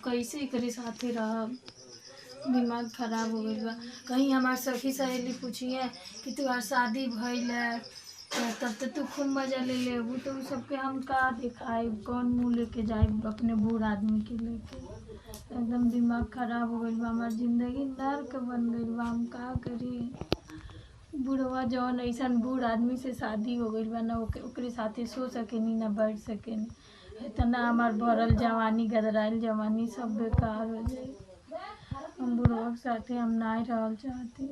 कैसे एकरे साथे रहब। दिमाग खराब हो गइल बा। कहीं हमार सखी सहेली पूछिए कि तुम्हार शादी भइल है तब तो तू खूब मजा ले लेबू, तो उ सबके हम का दिखाई, कौन मुँह लेके जाए अपने बूढ़ आदमी के लेके। एकदम दिमाग खराब हो गइल बा, हमार जिंदगी नर्क बन गइल बा। हम का करी। बुढ़वा जौन ऐसन बूढ़ आदमी से शादी हो गइल बा, ना ओकरे साथे सो सकेनी ना बैठ सकेनी। इतना हमार भरल जवानी गदराइल जवानी सब बेकार हो जाई। हम बुढ़वा के साथे हम नहीं रहल चाहती।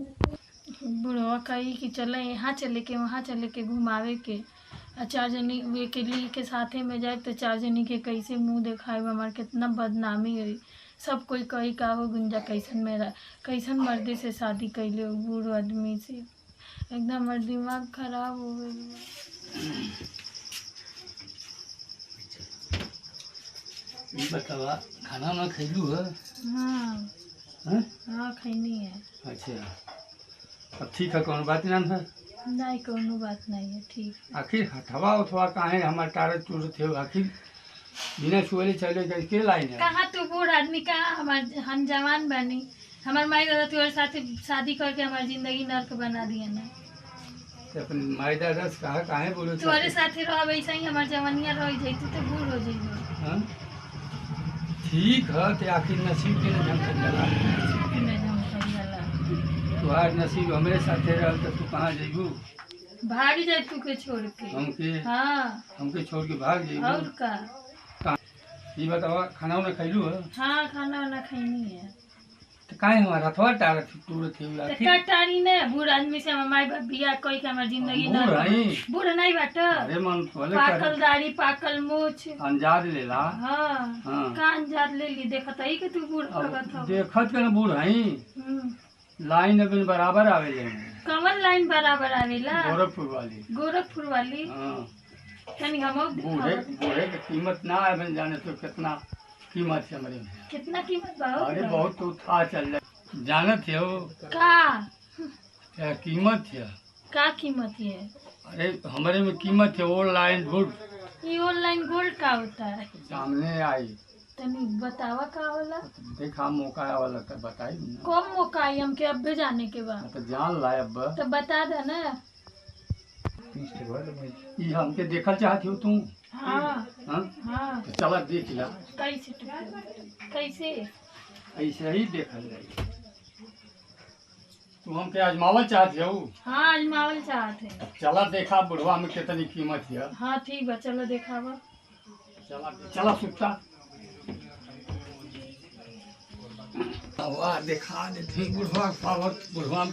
बुढ़वा कही कि चले यहाँ चले के वहाँ चले के घुमावे के, चार जनी वे के ली के साथे में जाए तो चार जनी के कैसे मुँह दिखाए, हमार कितना बदनामी हुई। सब कोई कही का हो गुंजा कैसन मेरा कैसन मर्दे से शादी कैले हो बूढ़ आदमी से। एकदम हमार दिमाग खराब हो गई। बतावा खाना ना खैलू है? हाँ हाँ हाँ खैनी है। अच्छा, अब ठीक है, कौन बात ना है? नहीं कोनो बात नहीं है, ठीक। आखिर हथवा उठवा काहे हमार टारत टूट थे? आखिर बिना छुएले चले गए के लाइन है? कहाँ तू बूढ़ आदमी, कहाँ हम जवान बानी। हमार माई दादा तुम्हारे साथ शादी करके हमारी जिंदगी नर्क बना दिया ना। तो अपन माई दादा से कहा काहे बोलो? तुम्हारे साथ रह वैसा ही हमार जवानिया रह जाती तो बूढ़ हो जाइए। हाँ ठीक है, तो आखिर नसीब के न ढंग से तुहार नसीब हमरे साथे रहल तो तू कहाँ जइबू? भाग जाए तू के छोड़ के। हमके हाँ हमके छोड़ के भाग और जइबू? का। ये बतावा खाना उना खैलू है? हाँ खाना वाना खैनी है। तो काहे हमारा हथवा टारत टूट थे? तो आखिर कटारी ने बूढ़ आदमी से हमार माई बाप बियाह कई के हमार जिंदगी बूढ़ नर्क। हई? बूढ़ नहीं बाट, अरे मन तोले पाकल दाढ़ी पाकल मूछ। अंजाद लेला। हाँ हाँ। कान जात ले ली, देखत है कि तू बूढ़ भगत हो। देखत के न बूढ़ हई, लाइन अबिन बराबर आवेले। कमल लाइन बराबर आवेला? गोरखपुर वाली। गोरखपुर वाली? हाँ। तनी हम बूढ़े बूढ़े की कीमत ना आवेन जाने तो कितना कीमत है हमारे में। कितना कीमत बा? अरे बहुत तो था चल जाए जानत है वो का क्या कीमत है? का कीमत है? अरे हमारे में कीमत है। ऑनलाइन गुड ये ऑनलाइन गोल्ड का होता है? सामने आई, तनी बतावा का होला। देखा मौका वाला तो बताई ना। कम मौका आई हमके अब जाने के बाद तो जान लाए अब तो बता दे ना। ये हमके देखल चाहती हो तुम? हाँ हाँ हाँ तो चला देख ला। कैसे कैसे? ऐसे ही देखल जाए। तू हमके आजमावल चाहती हो? हाँ आजमावल चाहत है। चला देखा बुढ़वा में कितनी कीमत है। हाँ ठीक बा, चलो देखावा। चला चला सुता देखा देते बुढ़वा पावर बुढ़वा